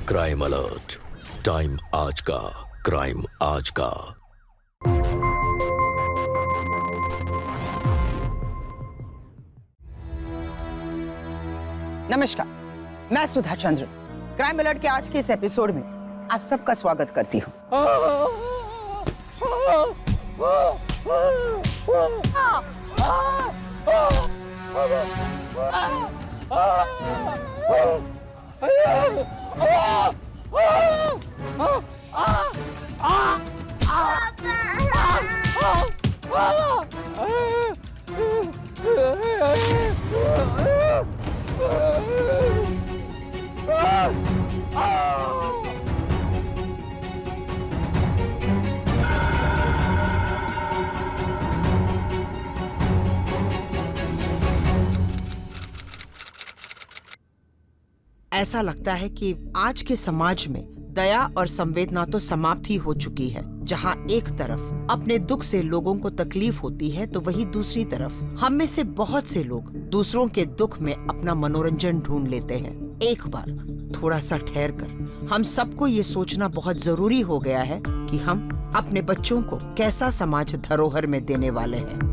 Crime alert, time आज का, crime आज का। नमस्कार, मैं सुधा चंद्र क्राइम अलर्ट के आज के इस एपिसोड में आप सबका स्वागत करती हूँ। ऐसा लगता है कि आज के समाज में दया और संवेदना तो समाप्त ही हो चुकी है। जहां एक तरफ अपने दुख से लोगों को तकलीफ होती है, तो वहीं दूसरी तरफ हम में से बहुत से लोग दूसरों के दुख में अपना मनोरंजन ढूंढ लेते हैं। एक बार थोड़ा सा ठहर कर हम सबको ये सोचना बहुत जरूरी हो गया है कि हम अपने बच्चों को कैसा समाज धरोहर में देने वाले हैं।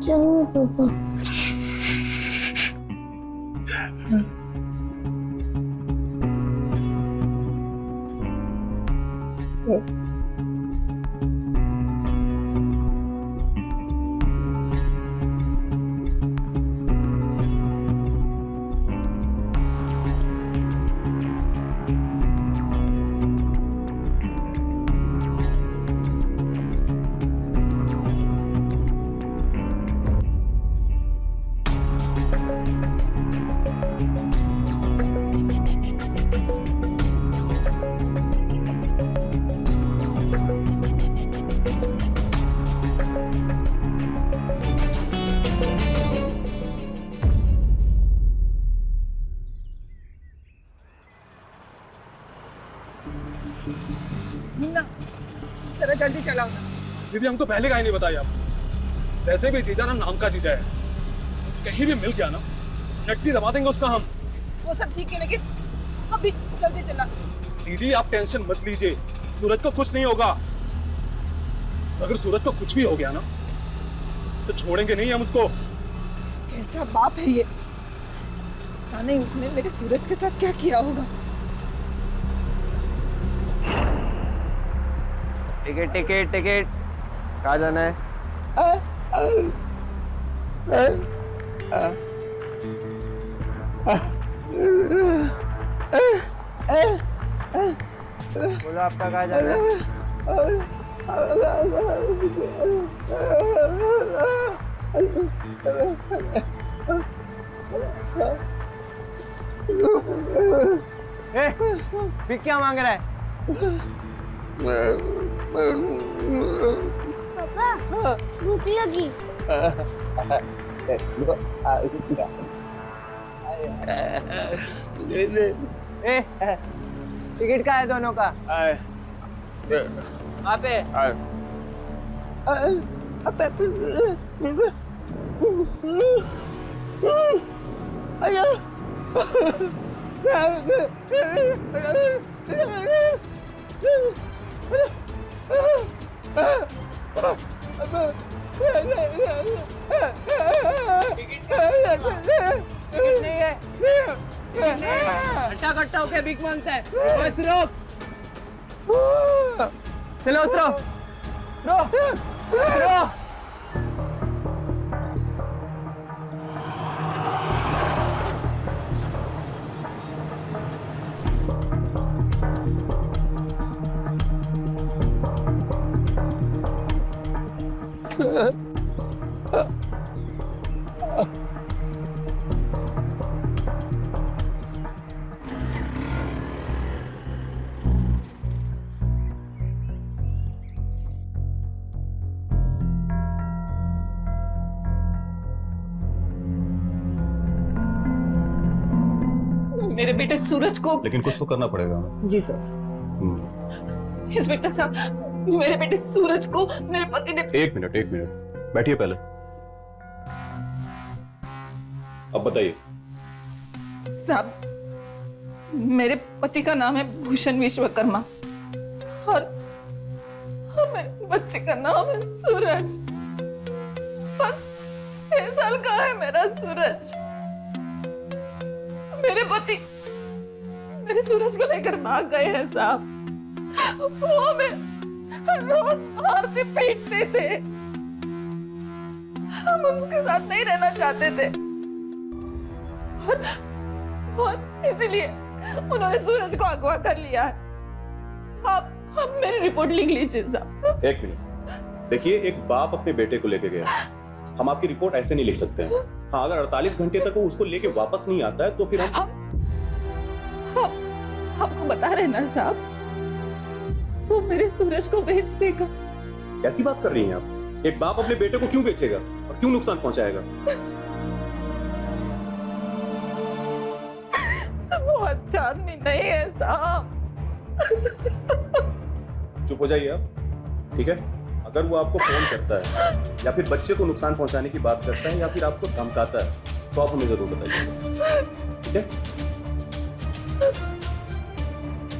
क्या हुआ पापा? जरा जल्दी चलाओ ना। दीदी हमको पहले काहे नहीं बताया आप? वैसे भी जीजा ना नाम का जीजा है, कहीं भी मिल गया ना नट्टी दबा देंगे उसका हम। वो सब ठीक है, लेकिन अभी जल्दी चला। दीदी आप टेंशन मत लीजिए, सूरज को कुछ नहीं होगा। अगर सूरज को कुछ भी हो गया ना तो छोड़ेंगे नहीं हम उसको। कैसा बाप है ये, पता नहीं उसने मेरे सूरज के साथ क्या किया होगा। टिकट टिकट टिकट, कहाँ जाना है? बोलो आपका कहाँ जाना है? फिर क्या मांग रहा है? पापा भूख लगी। टिकट का है दोनों का? वहाँ पे हट्टा कट्टा होके भीख मांगता है। बस रोक, चलो उतरो, उतरो। मेरे बेटे सूरज को। लेकिन कुछ तो करना पड़ेगा। जी सर। इंस्पेक्टर साहब, मेरे बेटे सूरज को मेरे पति ने। एक मिनट बैठिए पहले। अब बताइए। साहब, मेरे पति का नाम है भूषण विश्वकर्मा और मेरे बच्चे का नाम है सूरज। बस 6 साल का है मेरा सूरज। मेरे पति मेरे सूरज को लेकर भाग गए हैं साहब। वो हमें रोज मारते पीटते थे। हम उसके साथ नहीं रहना चाहते थे और इसीलिए उन्होंने सूरज को अगवा कर लिया है। आप मेरी रिपोर्ट लिख लीजिए साहब। एक मिनट देखिए, एक बाप अपने बेटे को लेके गया, हम आपकी रिपोर्ट ऐसे नहीं लिख सकते हैं। हाँ, अगर 48 घंटे तक वो उसको लेके वापस नहीं आता है तो फिर हम आपको बता रहे ना साहब, वो मेरे सूरज को बेच देगा। कैसी बात कर रही हैं आप? एक बाप अपने बेटे को क्यों बेचेगा और क्यों नुकसान पहुंचाएगा? वो अच्छा आदमी नहीं है साहब। चुप हो जाइए आप, ठीक है? अगर वो आपको फोन करता है या फिर बच्चे को नुकसान पहुंचाने की बात करता है या फिर आपको धमकाता है तो आप हमें जरूर बताइए, ठीक है?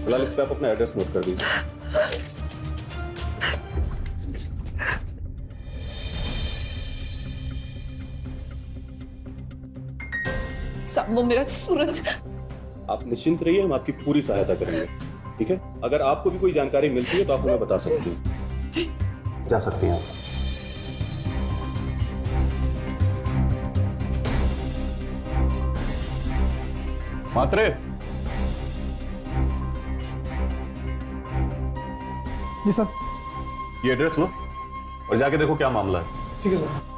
फिलहाल इस पे आप अपना एड्रेस नोट कर दीजिए। साहब, वो मेरा सूरज। आप निश्चिंत रहिए, हम आपकी पूरी सहायता करेंगे, ठीक है? अगर आपको भी कोई जानकारी मिलती है तो आप हमें बता सकते हैं। जा सकती हैं आप। मात्रे, जी सर। ये एड्रेस लो और जाके देखो क्या मामला है। ठीक है सर।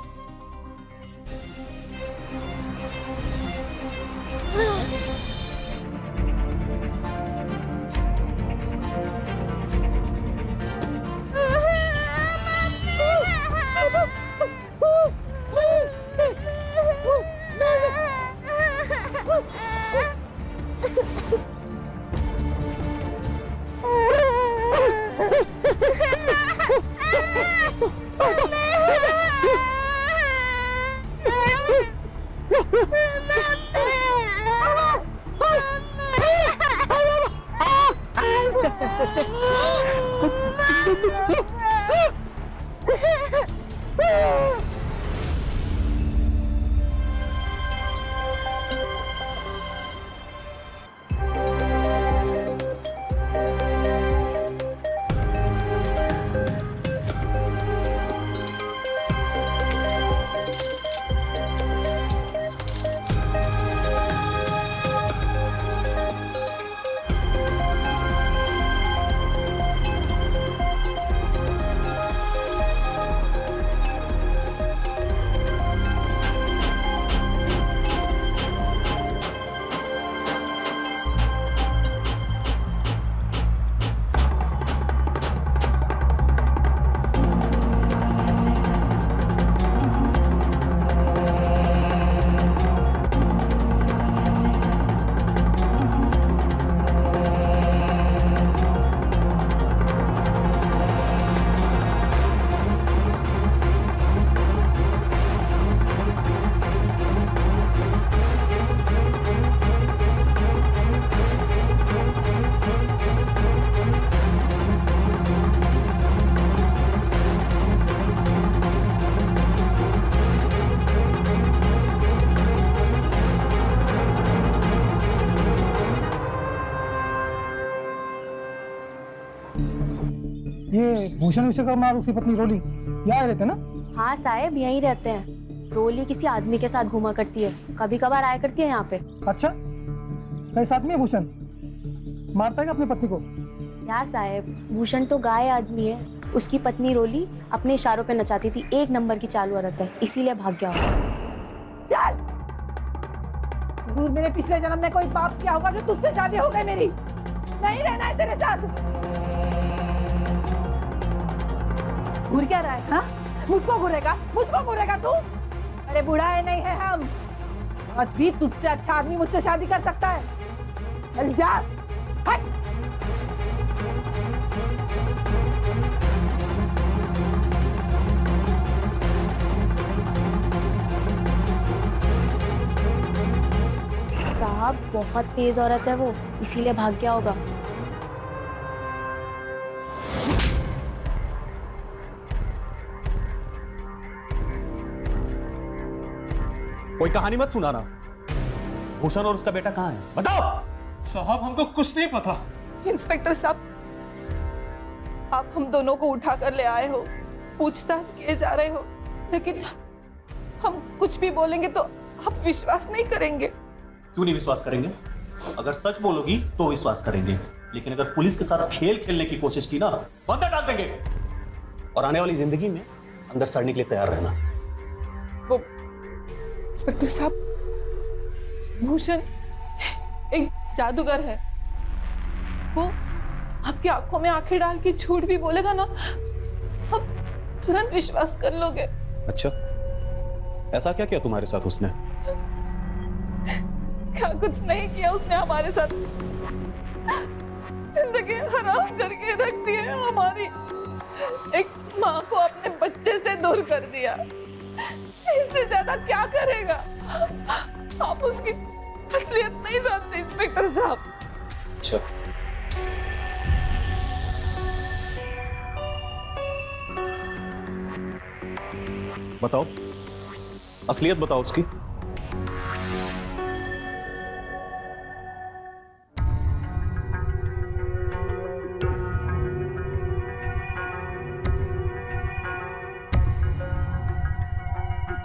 ये भूषण विश्वकर्मा और उसकी पत्नी रोली यहाँ रहते ना? हाँ साहब, यहीं रहते हैं। रोली किसी आदमी के साथ घूमा करती है, कभी कभार आया करती है यहाँ पे। अच्छा, कैसा आदमी है भूषण? मारता है क्या अपनी पत्नी को? यार साहब, भूषण तो गाय आदमी है। उसकी पत्नी रोली अपने इशारों पे नचाती थी। 1 नंबर की चालू औरत है, इसीलिए भाग गया होगा। चल, जरूर मेरे पिछले जन्म में कोई पाप किया होगा जो तुझसे शादी हो गई मेरी। नहीं रहना है तेरे साथ। घूर क्या रहा है? हाँ, मुझको घूरेगा तू? अरे बुढ़ा है नहीं है हम। आज भी तुझसे अच्छा आदमी मुझसे शादी कर सकता है। चल जा, हट। साहब बहुत तेज औरत है वो, इसीलिए भाग गया होगा। कोई कहानी मत सुनाना। भूषण और उसका बेटा कहाँ है, बताओ। साहब हमको कुछ नहीं पता। इंस्पेक्टर साहब, आप हम दोनों को उठा कर ले आए हो, पूछताछ किए जा रहे हो, लेकिन हम कुछ भी बोलेंगे तो आप विश्वास नहीं करेंगे। क्यों नहीं विश्वास करेंगे? अगर सच बोलोगी तो विश्वास करेंगे, लेकिन अगर पुलिस के साथ खेल खेलने की कोशिश की ना तो अंदर डाल देंगे। और आने वाली जिंदगी में अंदर सड़ने के लिए तैयार रहना। वो इंस्पेक्टर साहब, भूषण एक जादूगर है। वो आपकी आंखों में आंखें डाल के झूठ भी बोलेगा ना, आप तुरंत विश्वास कर लोगे। अच्छा, ऐसा क्या किया तुम्हारे साथ उसने? क्या कुछ नहीं किया उसने हमारे साथ, जिंदगी हराम करके रख दी है हमारी। एक माँ को अपने बच्चे से दूर कर दिया, इससे ज्यादा क्या करेगा? आप उसकी असलियत नहीं जानते इंस्पेक्टर साहब। अच्छा, बताओ, असलियत बताओ उसकी।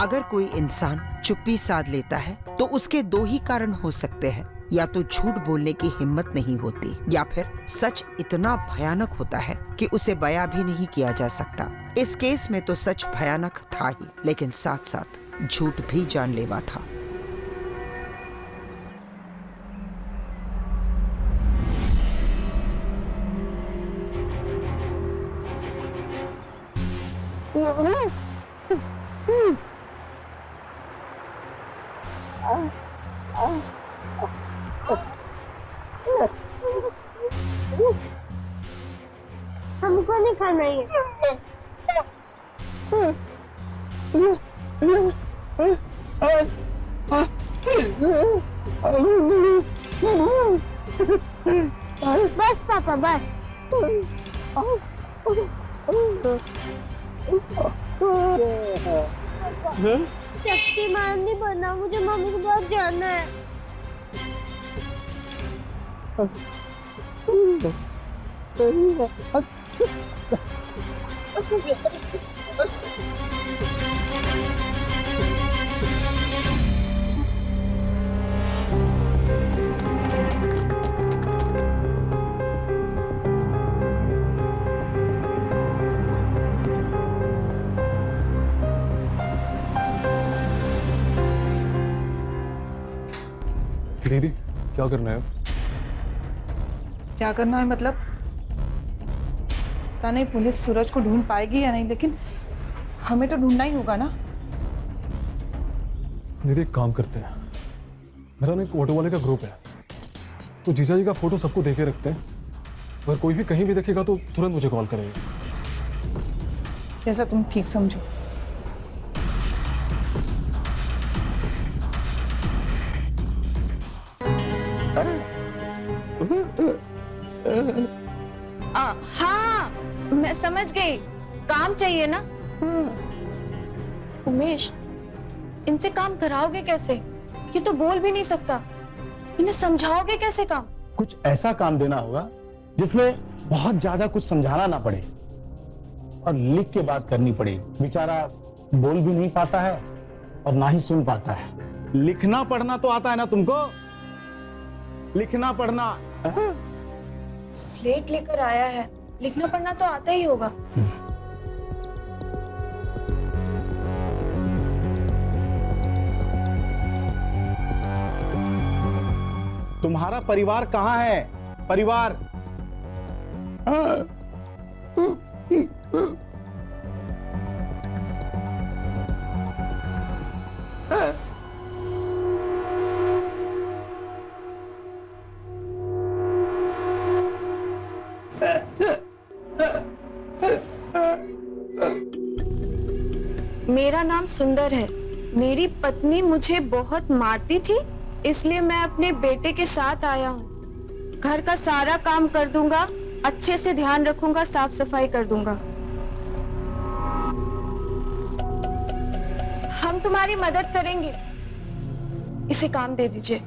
अगर कोई इंसान चुप्पी साध लेता है तो उसके दो ही कारण हो सकते हैं, या तो झूठ बोलने की हिम्मत नहीं होती, या फिर सच इतना भयानक होता है कि उसे बयां भी नहीं किया जा सकता। इस केस में तो सच भयानक था ही, लेकिन साथ साथ झूठ भी जानलेवा था। हमको नहीं खाना है। बस पापा बस। शक्तिमान नहीं बनना, मुझे मम्मी के पास जाना है। दीदी, क्या करना है? क्या करना है मतलब? पता नहीं पुलिस सूरज को ढूंढ पाएगी या नहीं, लेकिन हमें तो ढूंढना ही होगा ना। दीदी एक काम करते हैं, मेरा ना एक ऑटो वाले का ग्रुप है, तो जीजा जी का फोटो सबको देके रखते हैं। अगर कोई भी कहीं भी देखेगा तो तुरंत मुझे कॉल करेगा। जैसा तुम ठीक समझो। हाँ, मैं समझ गई, काम चाहिए ना। उमेश, इनसे काम कराओगे कैसे? ये तो बोल भी नहीं सकता, इन्हें समझाओगे कैसे काम? कुछ ऐसा काम देना होगा जिसमें बहुत ज्यादा कुछ समझाना ना पड़े और लिख के बात करनी पड़े। बेचारा बोल भी नहीं पाता है और ना ही सुन पाता है। लिखना पढ़ना तो आता है ना तुमको? लिखना पढ़ना। स्लेट लेकर आया है, लिखना पढ़ना तो आता ही होगा। तुम्हारा परिवार कहाँ है? परिवार मेरा नाम सुंदर है। मेरी पत्नी मुझे बहुत मारती थी, इसलिए मैं अपने बेटे के साथ आया हूँ। घर का सारा काम कर दूंगा, अच्छे से ध्यान रखूंगा, साफ सफाई कर दूंगा। हम तुम्हारी मदद करेंगे। इसे काम दे दीजिए।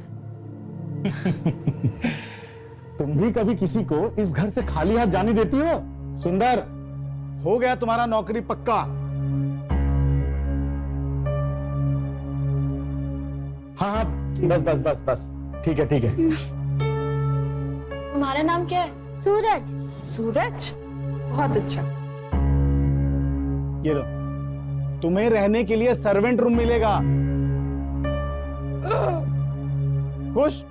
तुम भी कभी किसी को इस घर से खाली हाथ जाने देती हो? सुंदर, हो गया तुम्हारा नौकरी पक्का। हाँ, बस बस बस बस, ठीक है ठीक है। तुम्हारा नाम क्या है? सूरज। सूरज, बहुत अच्छा। ये लो, तुम्हें रहने के लिए सर्वेंट रूम मिलेगा। खुश?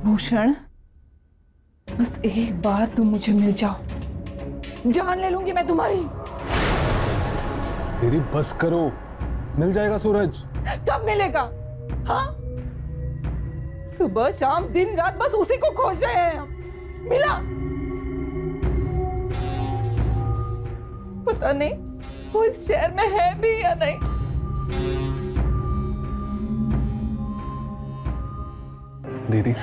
भूषण, बस एक बार तुम मुझे मिल जाओ, जान ले लूंगी मैं तुम्हारी। दीदी बस करो, मिल जाएगा सूरज। कब मिलेगा? हाँ, सुबह शाम दिन रात बस उसी को खोज रहे हैं हम। मिला? पता नहीं वो इस शहर में है भी या नहीं। दीदी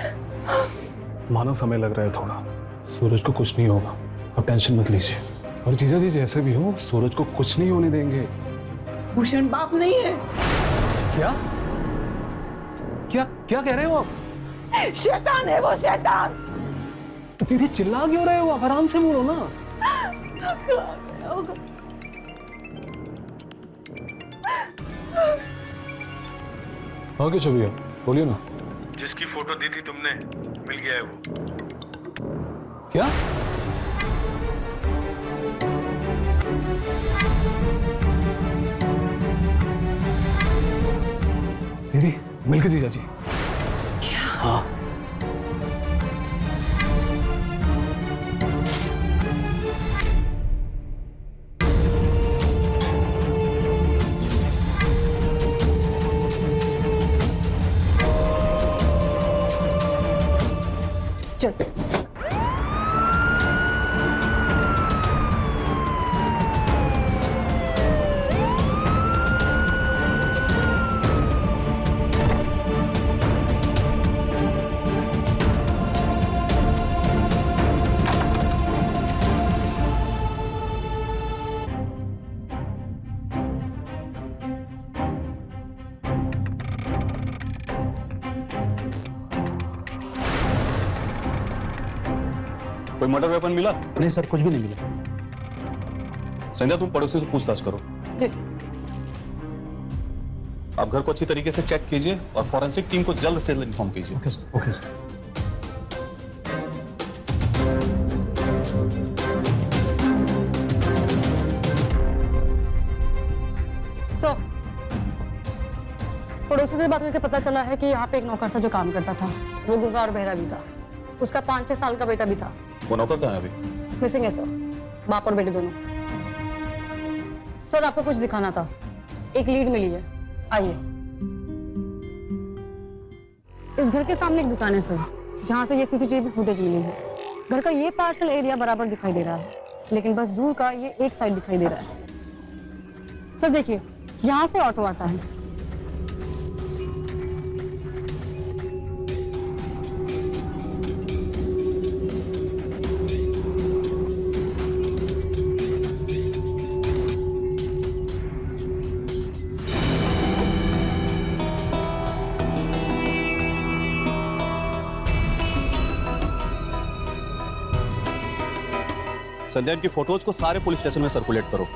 मानो समय लग रहा है थोड़ा, सूरज को कुछ नहीं होगा, अब टेंशन मत लीजिए। और जीजा जी जैसे भी हो, सूरज को कुछ नहीं होने देंगे। भूषण बाप नहीं है। क्या क्या क्या कह रहे हो आप? शैतान है वो, शैतान। दीदी चिल्ला क्यों रहे हो आप? आराम से बोलो ना। हाँ क्या छवि, बोलिए ना। जिसकी फोटो दी थी तुमने, मिल गया है वो। क्या? दीदी मिल के जीजा जी। क्या? हाँ। चल। कोई मर्डर वेपन मिला? नहीं सर, कुछ भी नहीं मिला। संध्या, तुम पड़ोसी से पूछताछ करो। आप घर को अच्छी तरीके से चेक कीजिए और फॉरेंसिक टीम को जल्द से जल्द इन्फॉर्म कीजिए। Okay sir, okay sir. पड़ोसी से बात करके पता चला है कि यहाँ पे एक नौकर था जो काम करता था। वो गूंगा और बहरा भी था। उसका 5-6 साल का बेटा भी था। वो नौकर कहाँ है अभी? मिसिंग है सर, बाप और बेटे दोनों। सर आपको कुछ दिखाना था, एक लीड मिली है, आइए। इस घर के सामने एक दुकान है सर, जहाँ से ये सीसीटीवी फुटेज मिली है। घर का ये पार्शल एरिया बराबर दिखाई दे रहा है, लेकिन बस दूर का ये एक साइड दिखाई दे रहा है। सर देखिए, यहाँ से ऑटो आता है। संध्या, इनकी फोटोज को सारे पुलिस स्टेशन में सर्कुलेट करो।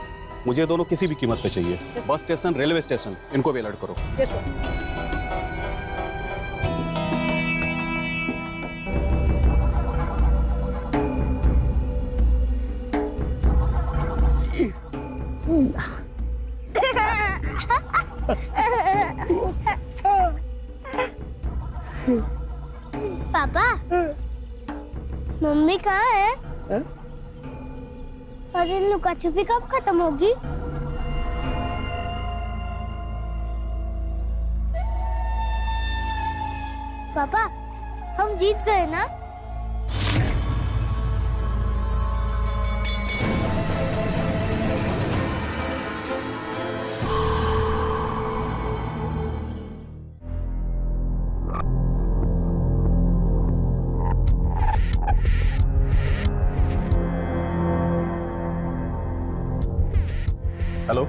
मुझे दोनों किसी भी कीमत पे चाहिए। बस स्टेशन, रेलवे स्टेशन, इनको भी अलर्ट करो। Yes sir. पापा, मम्मी कहाँ है? और इन लुका छुपी कब खत्म होगी? पापा, हम जीत गए ना? हेलो।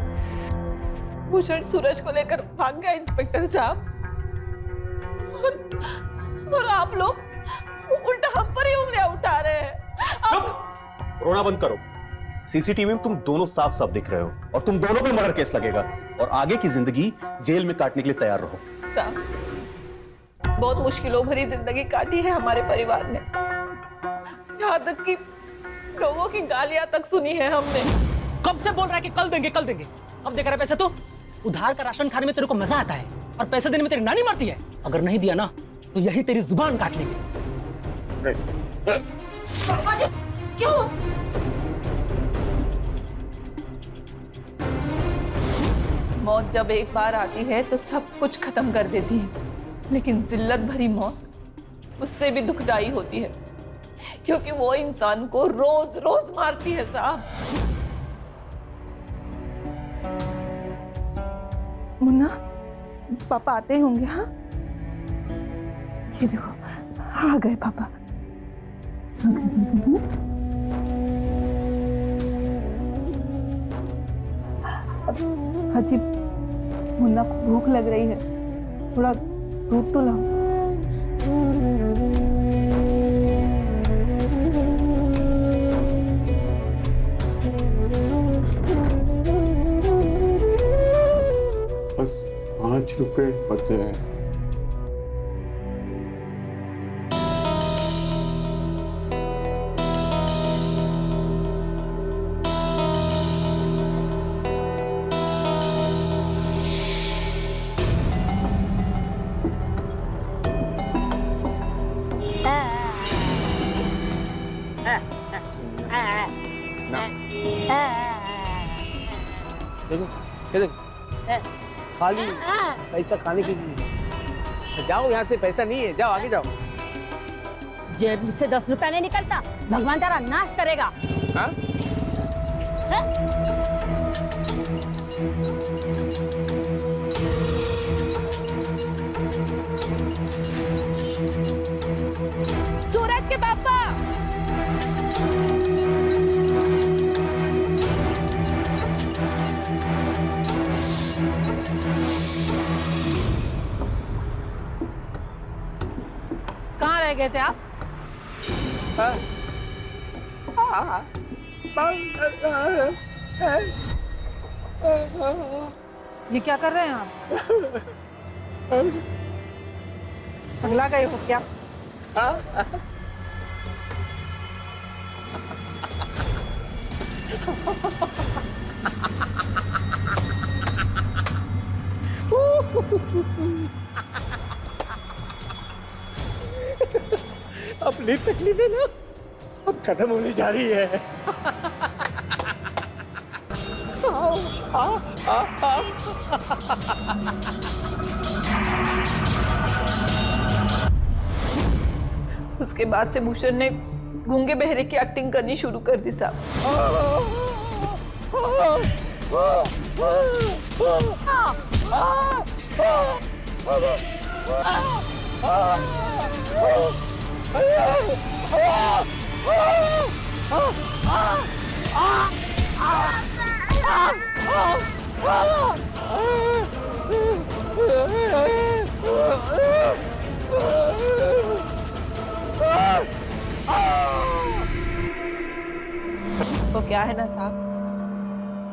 भूषण सूरज को लेकर भाग गया इंस्पेक्टर साहब, और आप लोग उल्टा हम पर ही उंगलियां उठा रहे हैं। रोना बंद करो। सीसीटीवी में तुम दोनों साफ साफ दिख रहे हो और तुम दोनों पे मर्डर केस लगेगा और आगे की जिंदगी जेल में काटने के लिए तैयार रहो। साहब, बहुत मुश्किलों भरी जिंदगी काटी है हमारे परिवार ने, यहाँ तक कि लोगों की गालियां तक सुनी है हमने। कब से बोल रहा है कि कल देंगे कल देंगे, अब देख रहा है पैसे तो? उधार का राशन खाने में तेरे को मजा आता है और पैसे देने में तेरी नानी मरती है। अगर नहीं दिया ना तो यही तेरी जुबान काट लेंगे। क्यों? मौत जब एक बार आती है तो सब कुछ खत्म कर देती है, लेकिन जिल्लत भरी मौत उससे भी दुखदाई होती है, क्योंकि वो इंसान को रोज रोज मारती है साहब। मुन्ना, पापा आते होंगे। हाँ, ये देखो आ गए पापा। हाजी, मुन्ना को भूख लग रही है, थोड़ा दूध तो लाओ। बस 5 रुपए बचे हैं। देखो ये देखो, खाली पैसा खाने की जाओ, यहाँ से पैसा नहीं है, जाओ आगे जाओ। जेब से 10 रुपया नहीं निकलता, भगवान तेरा नाश करेगा। हाँ? सूरज के पापा, कहाँ रह गए थे आप? ये क्या कर रहे हैं आप? पगला गए हो क्या? अपनी तकलीफें ना अब खत्म होने जा रही है। उसके बाद से भूषण ने गूंगे बहरे की एक्टिंग करनी शुरू कर दी साहब। तो क्या है ना साहब,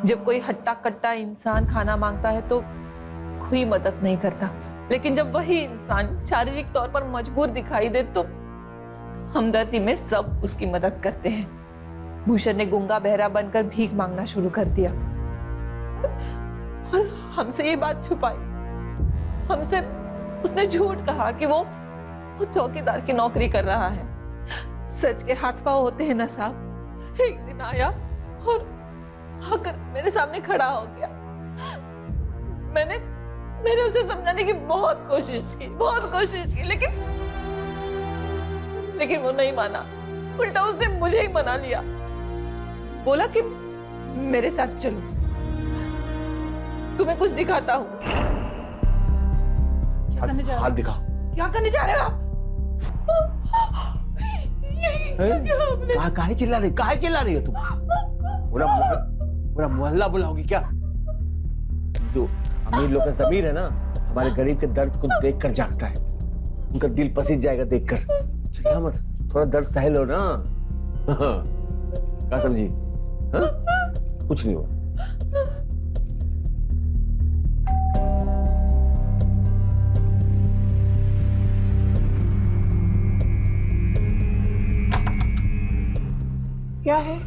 जब कोई हट्टा कट्टा इंसान खाना मांगता है तो कोई मदद नहीं करता, लेकिन जब वही इंसान शारीरिक तौर पर मजबूर दिखाई दे तो हमदर्दी में सब उसकी मदद करते हैं। भूषण ने गूंगा बहरा बनकर भीख मांगना शुरू कर दिया और हमसे ये बात छुपाई। हमसे उसने झूठ कहा कि वो चौकीदार की नौकरी कर रहा है। सच के हाथ पांव होते हैं ना साहब। एक दिन आया और आकर मेरे सामने खड़ा हो गया। मैंने उसे समझाने की बहुत कोशिश की, लेकिन वो नहीं माना। उल्टा उसने मुझे ही मना लिया, बोला कि मेरे साथ चलो, तुम्हें कुछ दिखाता हूँ। क्या करने जा रहे हो? हाथ दिखा। क्या करने जा रहे हो आप? काहे चिल्ला रही हो तुम? पूरा मोहल्ला बुलाओगी क्या? जो अमीर लोग का ज़मीर है ना, हमारे गरीब के दर्द को देखकर जागता है। उनका दिल पसीज जाएगा देखकर। चिल्ला मत, थोड़ा दर्द सह लो ना। क्या समझी? हाँ? कुछ नहीं हुआ। क्या है?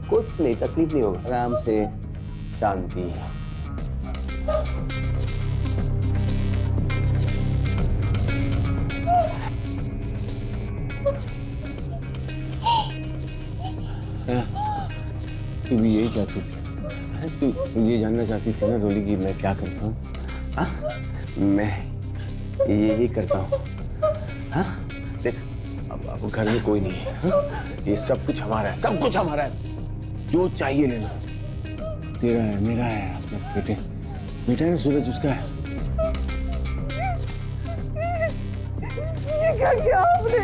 कुछ नहीं, तकलीफ नहीं होगा, आराम से, शांति। तू भी यही चाहती थी? तू ये जानना चाहती थी ना रोली कि मैं क्या करता हूँ? मैं यही करता हूँ। हाँ देख, अब घर में कोई नहीं है। हाँ? ये सब कुछ हमारा है, सब कुछ हमारा है। जो चाहिए लेना, तेरा है, मेरा है, अपने बेटा है ना सूरज, उसका है। ये क्या किया आपने?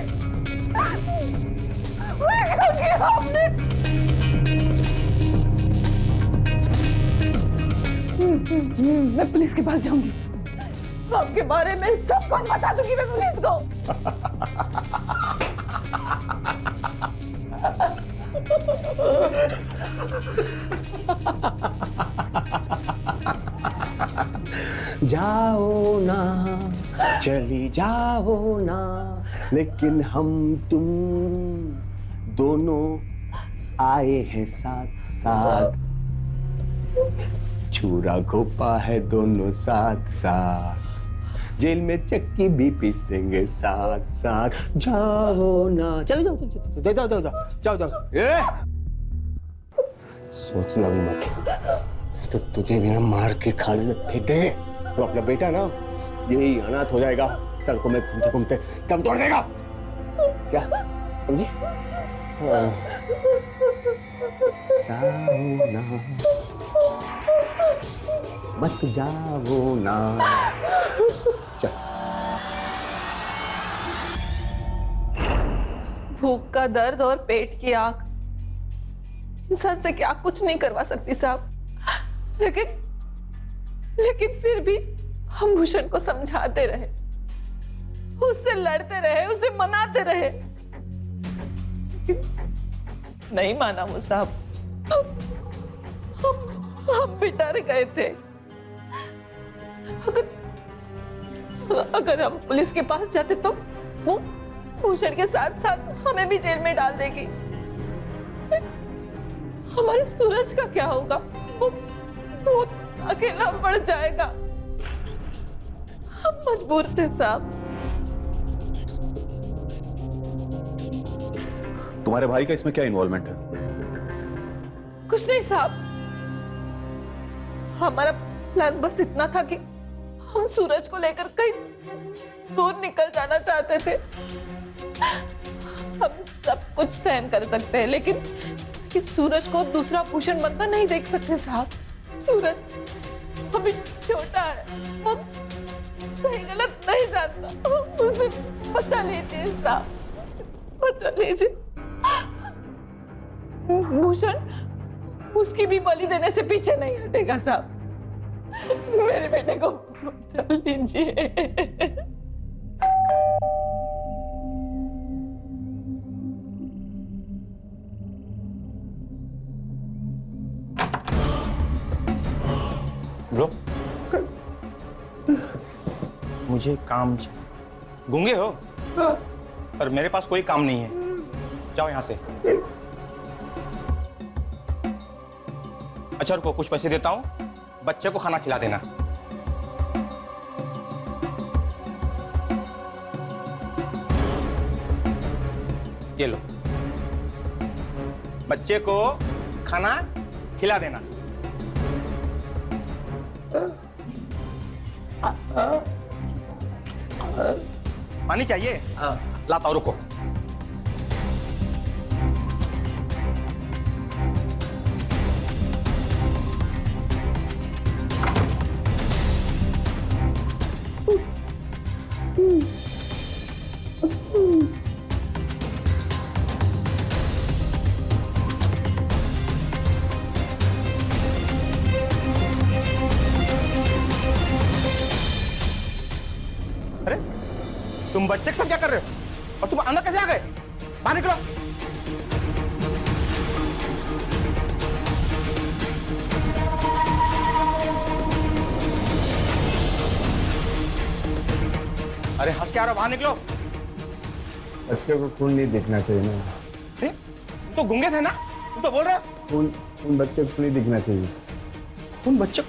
क्या किया आपने? मैं पुलिस के पास जाऊंगी। आपके बारे में सब कुछ बता दूंगी मैं पुलिस को। जाओ ना, चली जाओ ना, लेकिन हम तुम दोनों आए हैं साथ साथ। छुरा घोपा है दोनों साथ साथ, जेल में चक्की भी पीसेंगे साथ साथ। जाओ ना, चलो जाओ जाओ जाओ जाओ जाओ। सोचना भी मत, तो तुझे भी ना मार के खाने में फेंक दे। तो अपना बेटा ना यही अनाथ हो जाएगा, सड़कों में घूमते घूमते दम तोड़ देगा। क्या समझी? जाओ ना, मत जाओ ना। चल। भूख का दर्द और पेट की आग इंसान से क्या कुछ नहीं करवा सकती साहब, लेकिन फिर भी हम भूषण को समझाते रहे, उससे लड़ते रहे, उसे मनाते रहे, लेकिन नहीं माना वो साहब। हम भी डर गए थे। अगर हम पुलिस के पास जाते तो वो भूषण के साथ साथ हमें भी जेल में डाल देगी। फिर हमारे सूरज का क्या होगा? वो अकेला पड़ जाएगा। हम मजबूर थे साहब। तुम्हारे भाई का इसमें क्या इन्वॉल्वमेंट है? कुछ नहीं साहब, हमारा प्लान बस इतना था कि हम सूरज को लेकर कहीं दूर निकल जाना चाहते थे। हम सब कुछ सहन कर सकते हैं, लेकिन सूरज को दूसरा भूषण बनता नहीं देख सकते साहब। सूरज अभी छोटा है, वो सही गलत नहीं जानता। उसे बचा लीजिए साहब, बचा लीजिए। भूषण उसकी भी बलि देने से पीछे नहीं हटेगा साहब। मेरे बेटे को बचा लीजिए। ब्रो, मुझे काम गूंगे हो? पर मेरे पास कोई काम नहीं है, जाओ यहां से। अच्छा रुको, कुछ पैसे देता हूं, बच्चे को खाना खिला देना। ये लो, बच्चे को खाना खिला देना। पानी चाहिए? लाता हूं, रुको। अरे तुम बच्चे के साथ क्या कर रहे हो और तुम अंदर कैसे आ गए? बाहर निकलो। अरे हंस के आ रहे हो, बाहर निकलो। बच्चे को खून नहीं दिखना चाहिए ना। तुम तो गूंगे थे ना, तुम तो बोल रहे हो। खून बच्चे को नहीं दिखना चाहिए। खून बच्चे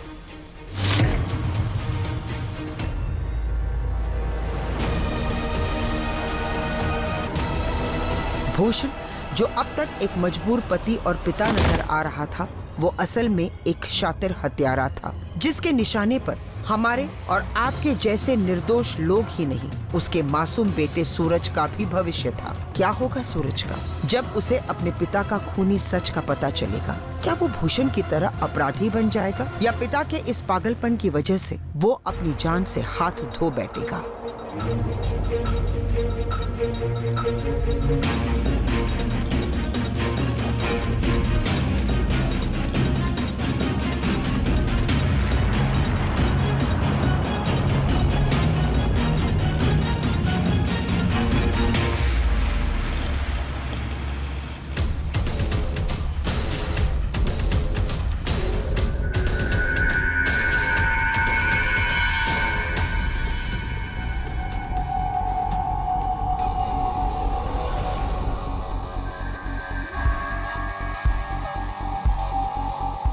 भूषण, जो अब तक एक मजबूर पति और पिता नजर आ रहा था, वो असल में एक शातिर हत्यारा था, जिसके निशाने पर हमारे और आपके जैसे निर्दोष लोग ही नहीं, उसके मासूम बेटे सूरज का भी भविष्य था। क्या होगा सूरज का जब उसे अपने पिता का खूनी सच का पता चलेगा? क्या वो भूषण की तरह अपराधी बन जाएगा, या पिता के इस पागलपन की वजह से वो अपनी जान से हाथ धो बैठेगा?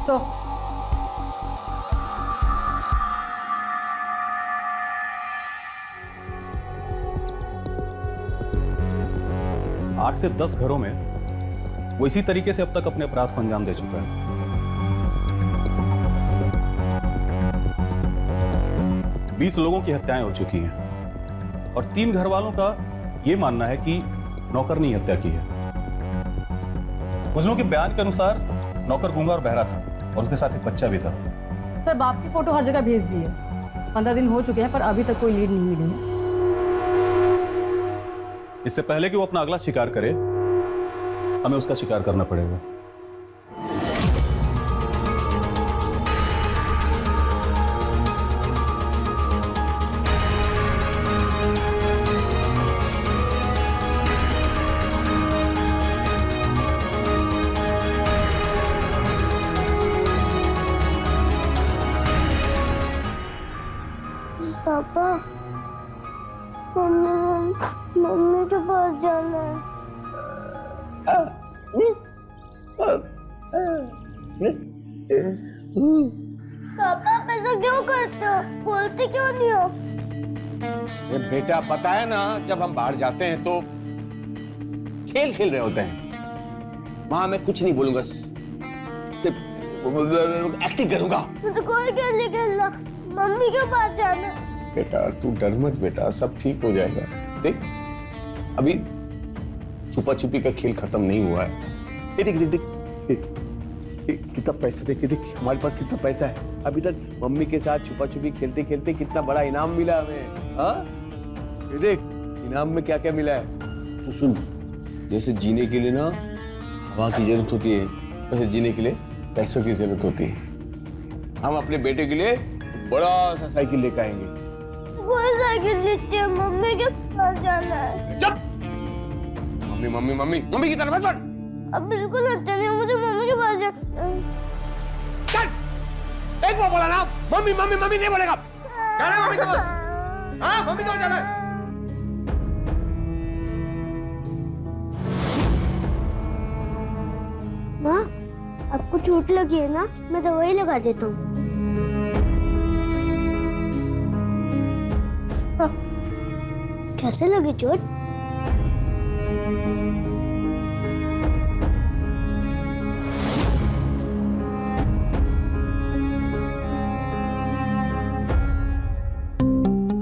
सो आठ से 10 घरों में वो इसी तरीके से अब तक अपने अपराध को अंजाम दे चुका है। बीस लोगों की हत्याएं हो चुकी हैं और 3 घर वालों का यह मानना है कि नौकर ने हत्या की है। मुजरिमों के बयान के अनुसार नौकर गूंगा और बहरा था और उसके साथ एक बच्चा भी था। सर, बाप की फोटो हर जगह भेज दी है। 15 दिन हो चुके हैं पर अभी तक कोई लीड नहीं मिली है। इससे पहले कि वो अपना अगला शिकार करे, हमें उसका शिकार करना पड़ेगा। पापा, मम्मी के पास जाना है। पापा आप ऐसा क्यों करते हो? बोलते क्यों नहीं हो? बेटा पता है ना, जब हम बाहर जाते हैं तो खेल खेल रहे होते हैं। वहां मैं कुछ नहीं बोलूंगा, सिर्फ एक्टिंग करूंगा। मुझे कोई खेल नहीं खेलना, मम्मी के पास जाना। बेटा तू डर मत बेटा, सब ठीक हो जाएगा। देख अभी छुपा छुपी का खेल खत्म नहीं हुआ है। देख देख देख कितना पैसा, देख देख हमारे पास कितना पैसा है। अभी तक मम्मी के साथ छुपा छुपी खेलते खेलते कितना बड़ा इनाम मिला हमें। हाँ ये देख इनाम में क्या क्या मिला है। तू सुन, जैसे जीने के लिए ना हवा की जरूरत होती है, वैसे जीने के लिए पैसों की जरूरत होती है। हम अपने बेटे के लिए बड़ा सा साइकिल लेकर आएंगे। कोई साइकिल नहीं चाहिए, मम्मी के पास जाना है। चुप! मम्मी मम्मी मम्मी मम्मी की तरफ मत बढ़। अब बिल्कुल अच्छा नहीं, मुझे मम्मी के पास जाना है। चल! एक बार बोला ना, मम्मी मम्मी मम्मी नहीं बोलेगा। जाना मम्मी के पास। हाँ मम्मी को जाना है। माँ, आपको चोट लगी है ना? मैं दवाई लगा देता हूँ। कैसे लगी चोट?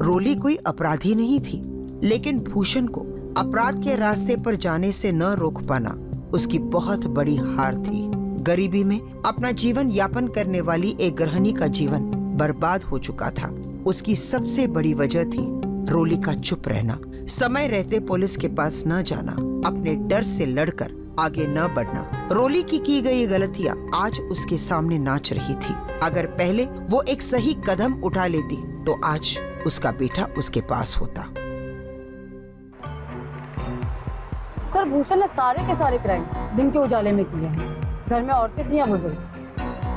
रोली कोई अपराधी नहीं थी, लेकिन भूषण को अपराध के रास्ते पर जाने से न रोक पाना उसकी बहुत बड़ी हार थी। गरीबी में अपना जीवन यापन करने वाली एक गृहिणी का जीवन बर्बाद हो चुका था। उसकी सबसे बड़ी वजह थी रोली का चुप रहना, समय रहते पुलिस के पास न जाना, अपने डर से लड़कर आगे न बढ़ना। रोली की गई गलतियां आज उसके सामने नाच रही थी। अगर पहले वो एक सही कदम उठा लेती तो आज उसका बेटा उसके पास होता। सर भूषण ने सारे के सारे क्राइम दिन के उजाले में किए हैं। घर में औरतें थी या बुजुर्ग,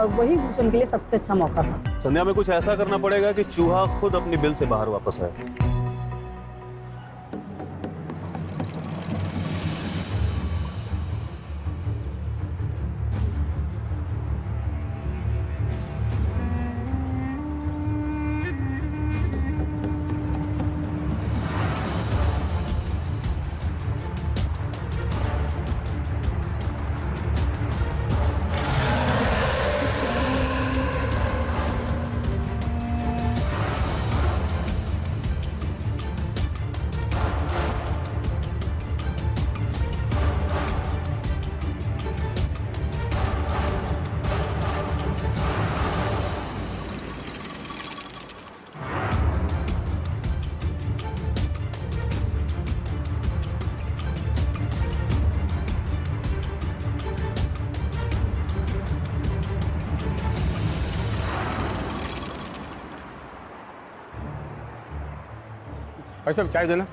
और वही भूषण के लिए सबसे अच्छा मौका था। संध्या में कुछ ऐसा करना पड़ेगा कि चूहा खुद अपनी बिल से बाहर वापस आए। भाई साहब चाय देना।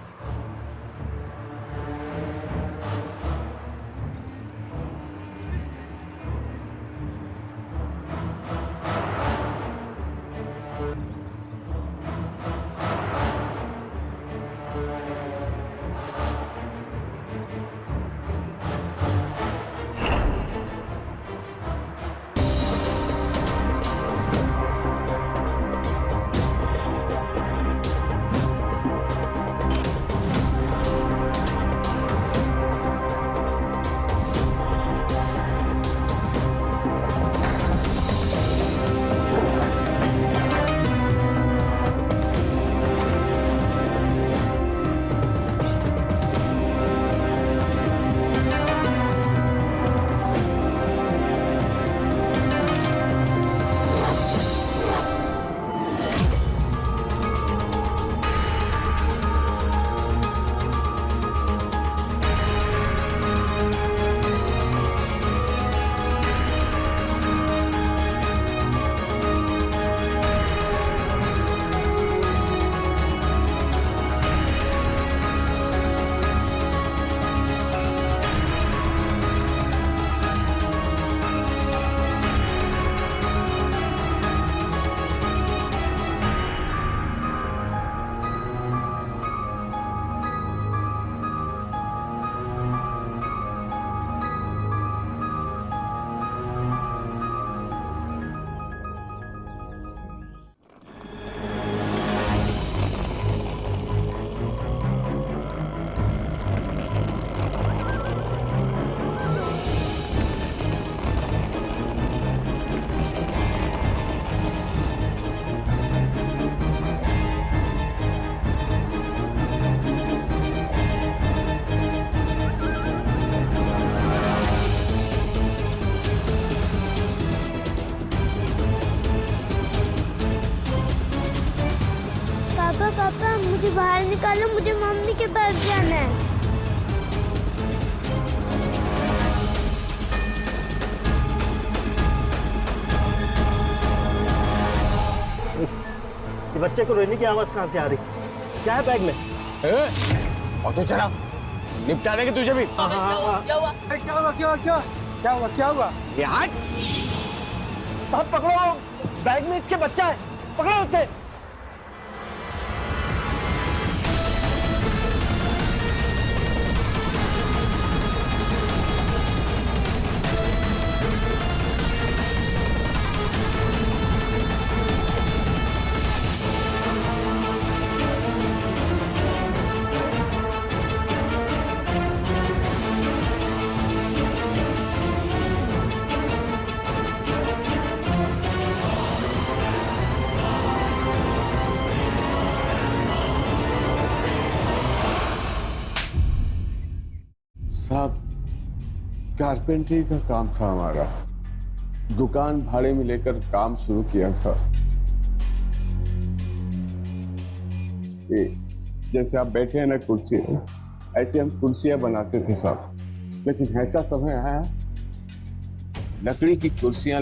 पापा मुझे बाहर निकालो, मुझे मम्मी के पास जाना है। ये बच्चे को रोने की आवाज कहाँ से आ रही? क्या है बैग में? और तो चला निपटा देंगे तुझे भी। क्या हुआ? क्या हुआ? यार साहब पकड़ो, बैग में इसके बच्चा है, पकड़ो उसे। साहब कारपेंटरी का काम था हमारा, दुकान भाड़े में लेकर काम शुरू किया था। ये जैसे आप बैठे हैं ना कुर्सी में, ऐसे हम कुर्सियां बनाते थे साहब, लेकिन ऐसा समय आया लकड़ी की कुर्सियां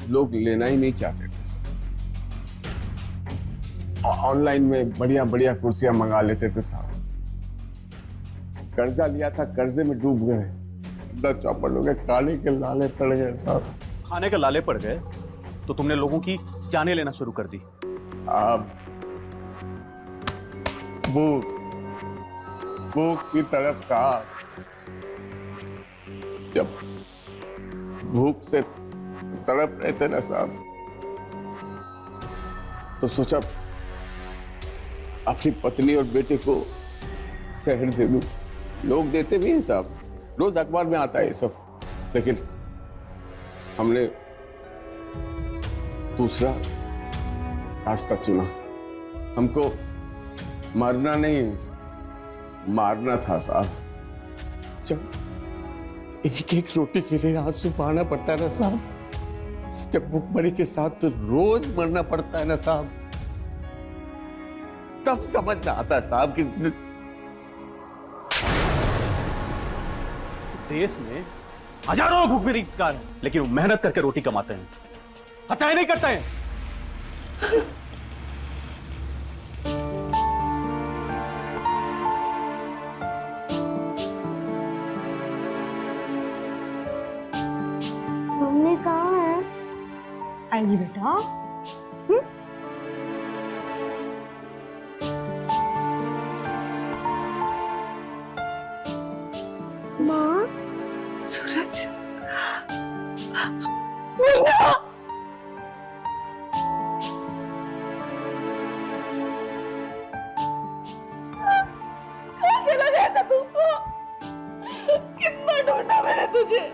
लोग लेना ही नहीं चाहते थे साहब। ऑनलाइन में बढ़िया बढ़िया कुर्सियां मंगा लेते थे साहब। कर्जा लिया था, कर्जे में डूब गए, दस चौपट हो गए, काले के लाले पड़ गए साहब। खाने के लाले पड़ गए तो तुमने लोगों की जानें लेना शुरू कर दी। आप भूख की तरफ साहब, जब भूख से तड़प रहे थे ना साहब, तो सोचा अपनी पत्नी और बेटे को शहर दे दूं। लोग देते भी हैं साहब, रोज अखबार में आता है ये सब, लेकिन हमने दूसरा रास्ता चुना। हमको मरना नहीं, मारना था साहब। जब एक एक रोटी के लिए आंसू बहाना पड़ता है ना साहब, जब भूखमरी के साथ तो रोज मरना पड़ता है ना साहब, तब समझ में आता है साहब कि देश में हजारों भूखमरी के शिकार हैं, लेकिन वो मेहनत करके रोटी कमाते हैं, हत्याएं नहीं करते हैं। मम्मी कहाँ है? आएगी बेटा। माँ, सूरज, कहाँ चला गया था तू? कितना ढूंढा मैंने तुझे।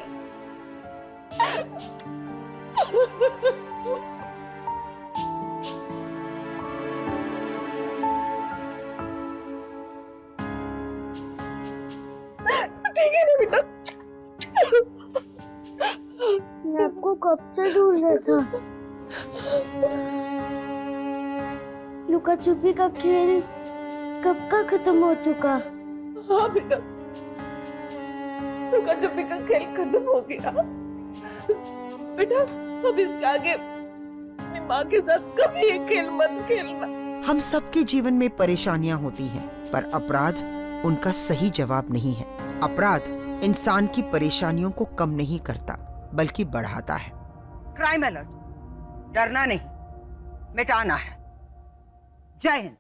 ठीक है ना बेटा? मैं आपको कब से ढूंढ रहा था। लुका छुपी का खेल कब का खत्म हो चुका? हाँ बेटा, लुका छुपी का खेल खत्म हो गया। बेटा अब इसके आगे अपनी माँ के साथ कभी ये खेल मत खेलना। हम सबके जीवन में परेशानियां होती हैं, पर अपराध उनका सही जवाब नहीं है। अपराध इंसान की परेशानियों को कम नहीं करता, बल्कि बढ़ाता है। क्राइम अलर्ट, डरना नहीं, मिटाना है। जय हिंद।